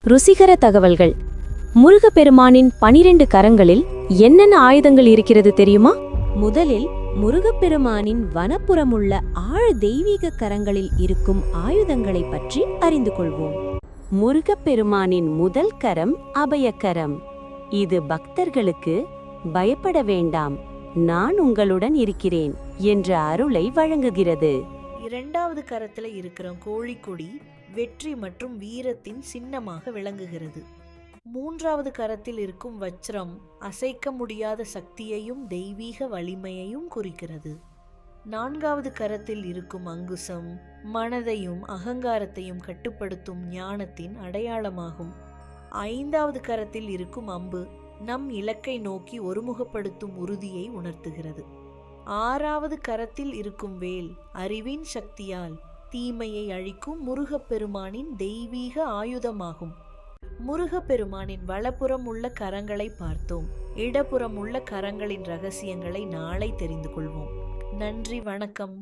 ருசிகர தகவல்கள். முருகப்பெருமானின் 12 கரங்களில் என்னென்ன ஆயுதங்கள் இருக்கிறது தெரியுமா? முதலில் முருகப்பெருமானின் வனப்புறமுள்ள தெய்வீக கரங்களில் இருக்கும் ஆயுதங்களை பற்றி அறிந்து கொள்வோம். முருகப்பெருமானின் முதல் கரம் அபயக்கரம். இது பக்தர்களுக்கு பயப்பட வேண்டாம், நான் உங்களுடன் இருக்கிறேன் என்ற அருளை வழங்குகிறது. இரண்டாவது கரத்துல இருக்கிற கோழிக்கொடி வெற்றி மற்றும் வீரத்தின் சின்னமாக விளங்குகிறது. மூன்றாவது கரத்தில் இருக்கும் வஜ்ரம் அசைக்க முடியாத சக்தியையும் தெய்வீக வலிமையையும் குறிக்கிறது. நான்காவது கரத்தில் இருக்கும் அங்குசம் மனதையும் அகங்காரத்தையும் கட்டுப்படுத்தும் ஞானத்தின் அடையாளமாகும். ஐந்தாவது கரத்தில் இருக்கும் அம்பு நம் இலக்கை நோக்கி ஒருமுகப்படுத்தும் உறுதியை உணர்த்துகிறது. ஆறாவது கரத்தில் இருக்கும் வேல் அறிவின் சக்தியால் தீமையை அழிக்கும் முருகப்பெருமானின் தெய்வீக ஆயுதமாகும். முருகப்பெருமானின் வலப்புறம் உள்ள கரங்களை பார்த்தோம். இடப்புறம் உள்ள கரங்களின் ரகசியங்களை நாளை தெரிந்து கொள்வோம். நன்றி, வணக்கம்.